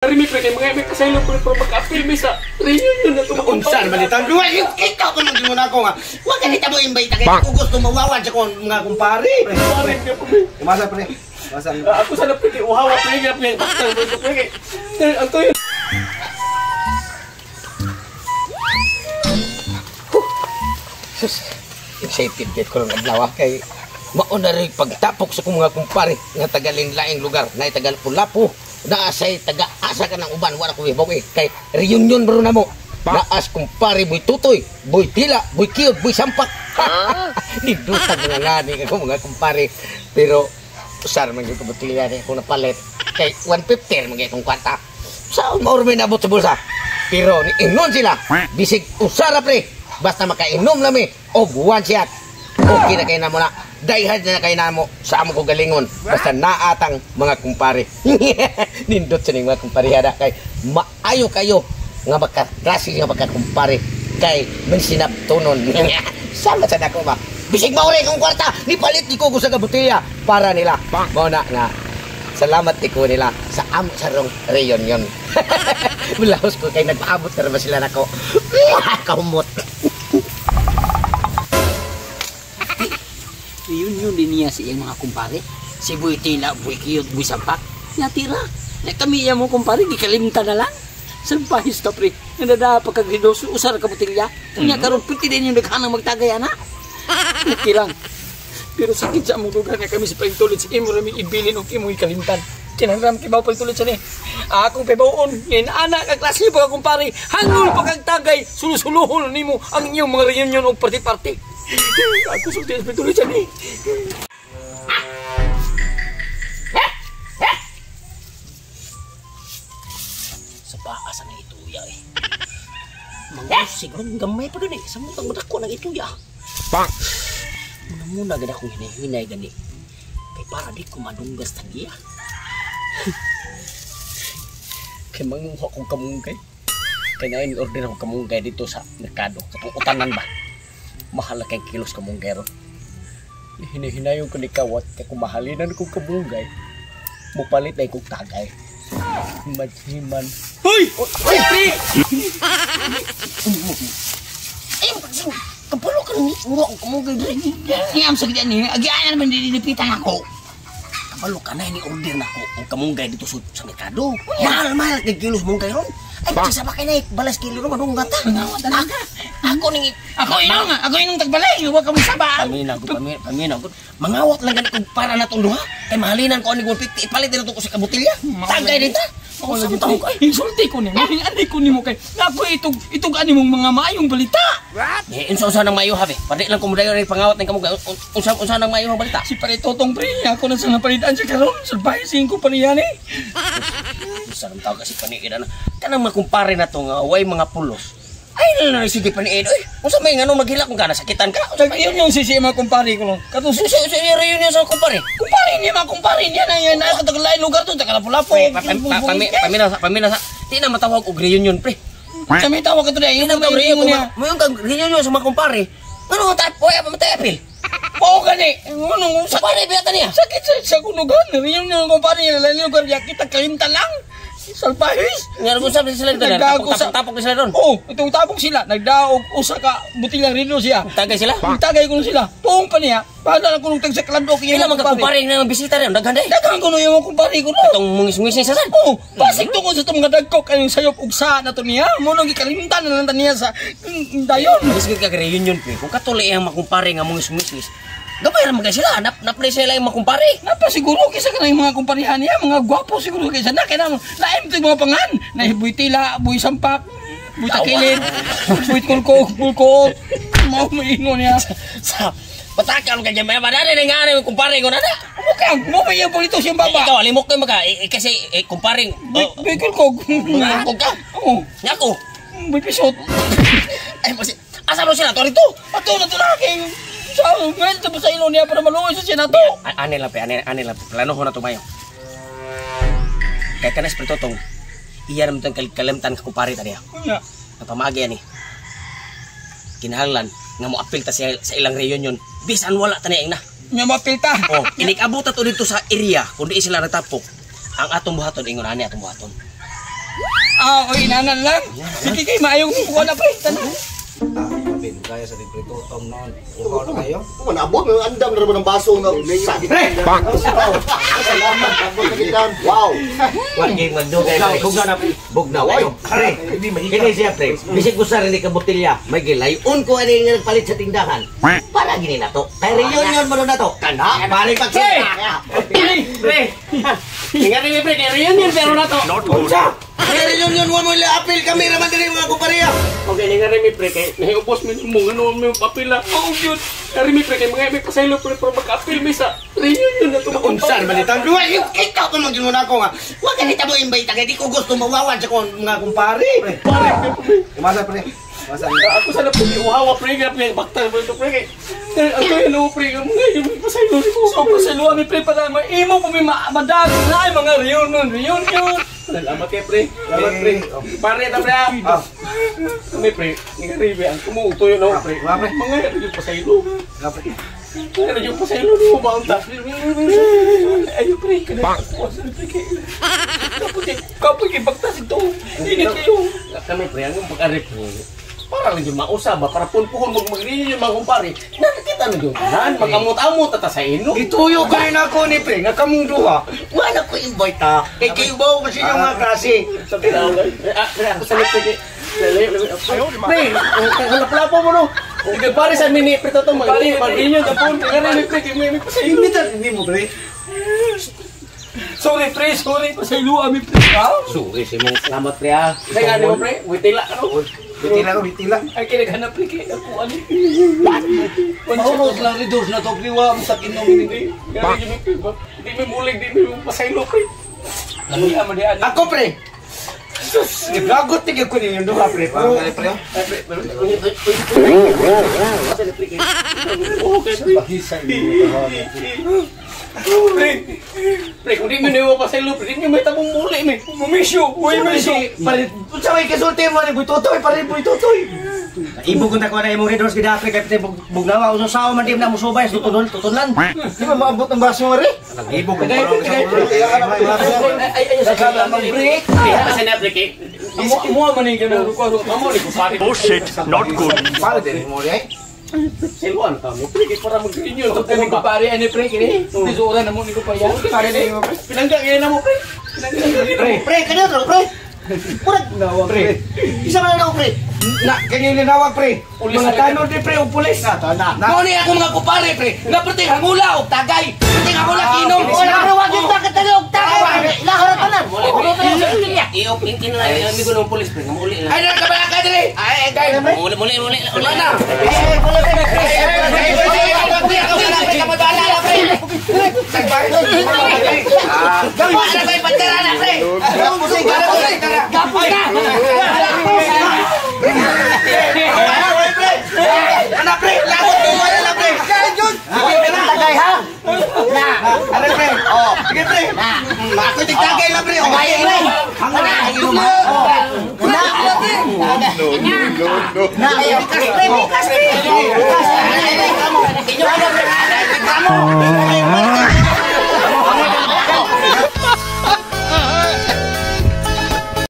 Rimi pre kay mga kasaylo po pero maka-film sa reunion na to. Unsan balitan duwa kita ko nang gimuna ko nga. Wa ganita mo invite kay ko gusto mawawan sa kon mga kumpare. Pare ka pre. Masa pre. Masa ako sana pre kay uhawa pre nga pre. Basta pre. Ato yun. Sus. Excited gid ko lang adlaw kay mauna rin pagtapok sa kong mga kumpare nga tagalin laing lugar na tagal Lapu-Lapu. Naasay taga-asa ka ng uban, wala ko ibaw kay reunion bro na mo. Naas kumpare boy tutoy, boy tila, boy kiyot, boy sampak. Nidutag mga ngani ako mga kumpare. Pero usar man yung kabutilya niya kung napalit. Kay 150 mga itong kwarta. Saan maurami nabot sa bulsa? Pero niinon sila, bisig usara pre. Basta makainom lami o buwan siya. Okay na kayo na mo na. Dayhad na kayo na mo sa amo ko galingon. Basta naatang mga kumpare. Nindot sa mga kumpare hada kay maayo kayo nga magkaklase nga magkakumpare kay mansinap tunon. Sama sa dako ba? Bisig maure kong kwarta, nipalit ni ko sa kabutilya para nila. Mao na nga. Salamat ko nila sa amo sarong reunion. Bulahos ko kay nagpaabot na ba sila nako. Kahumot. Reunion din niya si iyang mga kumpare. Si Boy Tila, Boy Kiyot, Boy Sampak. Natira. Na kami iya mo kumpare, di kalimta na lang. Salpahis ka pre. Nandada pagkagridos, usar ka butilya. Kanya karon piti din yung naghanang magtagay ana. Okay lang. Pero sakit sa among lugar nga kami sa pagtulit sa imo raming ibilin og imo ikalimtan. Kinahanglan kibaw pagtulit sa ni. Akong pibawon, ana ka klase pa kumpare. Hangol pagkagtagay, sulusuluhon nimo ang inyong mga reunion og party-party. Aku sudah betul aja nih. Sepaasa na itu ya eh. Mangusig ron gamay pa gani sa mutang madako ng itu ya. Bang. Muna gid ako hinay gani. Kay para di ko madunggas taniya. Kay manguha kong kamungkay. Kay na in-order ako kamungkay dito sa merkado. Sa utanan ba? Mahal kay kilos kamunggay ron. Hinahinayon ko ni kawat kay kumahalinan kong kamunggay. Mupalit ay kong tagay. Himan-himan. Hoy! Hoy, pre! Ay, kapalo ka rin. Muro akong kamunggay rin. Ngayam sa gita niya. Agianan naman dinipitan ako. Kapalo ka na, ini-order na ako ang kamunggay dito sa merkado. Mahal-mahal kay kilos munggay ron. Ay, sa bakay na balas kilo ron. Anong gata? Ako inong tagbalay, huwag kami saba. Paminaw ko. Mangawat lang ganit kong para na itong duha. Kay mahalinan ko ang 150, ipalit din ito ko sa kabutilya. Tagay din ta. Insulti ko ni mo, ani ko ni mo kay. Ako itong ani mong mga maayong balita. Unsa nang mayo have. Padi lang ko mudayon ni pangawat ng kamugay. Unsa nang mayo ang balita. Si pare totong pre, ako na sa napalitan siya karon. Surprising ko pa niya ni. Sarang tawag kasi paniid na. Kanang makumpare na to nga way mga pulos. Ay, na sige paniid. Oy, unsa may ngano maghila kung kana sakitan ka? Yun yung sisi mga kumpare ko lang. Kato sa reunion sa kumpare. Kumpare niya na yan. Ako tagal lain lugar to, taga Lapu-Lapu. Pamina sa. Di na matawag og reunion pre. Kami tawag ka to na. Yun ang reunion niya. Mayong kang reunion sa mga kumpare. Ano nga tapo ay pamatay apil. Oo gani. Ano sa pare biyata niya. Sakit sa kunugan. Reunion ng kumpare niya. Lain lugar niya. Kita kalimta lang. Salpahis. Nga nag-usap sila doon. Tapok sila doon. Oo, itong tapok sila. Nagdaog usa ka butilang rino siya. Tagay sila? Tagay ko sila. Tuong pa niya. Paano na kung tag sa klandok. Kailan magkakumpare na bisita rin? Daghanday? Daghan ko na yung kumpare ko na. Itong mungis-mungis niya sa saan? Oo, pasig to ko sa itong gadagkok. Kayong sayop ugsa na to niya. Munong ikalimtan na lang niya sa dayon. Malis ka reunion po. Kung katuloy ang makumpare nga mungis-mungis. Gabay naman kayo sila, na-play sila yung mga kumpare. Napa siguro kaysa ka na yung mga kumparihan niya, mga gwapo siguro kaysa na. Kaya naman, laim ito yung mga pangan. Na Boy Tila, Boy Sampak, Boy Takilin, Boy Kulko, mga maingon niya. Sa patakal ka dyan, may madari na nga yung kumpare ko na na. Mo ba yung palitos yung baba? Ikaw, alimok kayo maka, kasi kumparing. Boy Kulko. Kulko ka? Oo. Nyako. Boy Pisot. Ay, asa mo sila, torito? Ato na ito na kayo. Ngayon ito sa ilo niya para malungoy sa Senato. Anil lang. Plano ko na tumayo. Kaya ka na espiritu tong iya naman itong kalimtan ka kumpare ta niya. Napamagi yan eh. Kinahanglan nga mo apil ta sa ilang reunion. Bisan wala ta niya na. Nga mapilta. Oh, inikabot ta to dito sa area. Kung di sila natapok, ang atong buhaton, ingon ani atong buhaton. O inanan lang. Sige kay maayong kuha na pre. Tanan. Bin kaya sa dito tom non. Uhaw na kayo. Kung manabot, andam na naman ang baso nga. Pre! Salamat, abot na kita. Wow! Wag kayong magdugay pre. Kung na bugnaw kayo. Pre! Kini siya pre. Bisig ko sa rin ka botilya. May gilayon ko ani nga nagpalit sa tindahan. Para gini na to. Kay reunion mo na to. Kana, balik pag Pre! Tingnan niyo pre, kaya reunion pero na to. Unsa? Kay reunion mo mo apil kami raman diri mga kumpariya. Okay, nga rin mi pre, kay nahiubos mi mo ano mi papila. Oh, yun. Kari mi pre, kay mga may pasaylo pre para mag-apil mi sa reunion na to. Unsa man itang duwa? Ikaw kun maging ako nga. Wa ka nita mo imbita kay di ko gusto mawawan sa kon mga kumpare. Kumasa pre. Kumasa. Ako sana po uhawa pre, nga pre, bakta mo ito pre. Ako hello pre, mga yung may pasaylo ko. So pasalo mi pre para maimo po mi madag na ay mga reunion. Salamat kay pre. Salamat pre. Pare ta pre. Kami pre, nga ribe ang kumuto yun no pre. Mga yung pasaylo. Ano yung pasaylo ni mo ba ang tap? Ayun pre, kanina ako sa pre kay. Kapoy kay bagtas ito. Init kayo. Kami pre, ang pag-arip mo. Para lang yung mausap ba, para punpuhon mag-reunion yung mga kumpare. Nakikita na yung kanan, mag-amot-amot at sa ino. Gituyo ka rin ako ni pre, nga kamong duha. Wala ko invite ha. Kay kayo ba kasi yung mga klase. Sabi na ako, pre, ako sa lipid. Pre, kalap-lapo mo no. Sige pare sa mini, pre, ito mag-reunion sa phone. Kaya rin, pre, may pasayin. Hindi mo pre. Sorry pre, pasaylo ami pre. Sorry si mong. Salamat pre ha. Kaya nga mo pre, witila ano. Bitila. Ay kinaghanap pre kay ako ano. Maurot lang redos na to priwa mo sa kinom ini. Kaya yung pre, hindi may mulig, hindi may pasaylo pre. Lamiya mo di ano. Ako pre. Sus, naglagot tigil ko ninyo duha pre. Parang kali pre. Pre, kung di mo niyo pasaylo pre, di nyo may tabong muli me. Mumisyo, uy misyo. Pare, unsa may kasulti mo ni Butotoy, pare Butotoy. Ibo kung tako na imong redos gid pre kay pite bugnawa uno sao man di na mo subay tutunan. Di ba maabot ang baso nga rin? Ibo kung parang Ay, sa break. Kaya kasi na break. Amo man ni gano ko Amo ni ko pare. Oh shit, not good. Para din mo rin. Siluan ta mo pre para mag-reunion to kani ko pare ani pre kini. Tisura na mo ni ko pa yan. Pare na mo pre. Pinangga kaya na mo pre. Pre, kanyo to pre. Murag nawag pre. Isa man na pre. Na kanyo linawag pre. Mga tanod di pre o pulis. Mo ni ako mga kupare pre. Naperti hangula og tagay. Perti hangula kinom. Wala pre wag kita katalog tagay. Lahara tanan. Iyo pinkin na mi ko ng pulis pre. Muli na. Ay na kabala ka dire. Ay kay Muli na. No.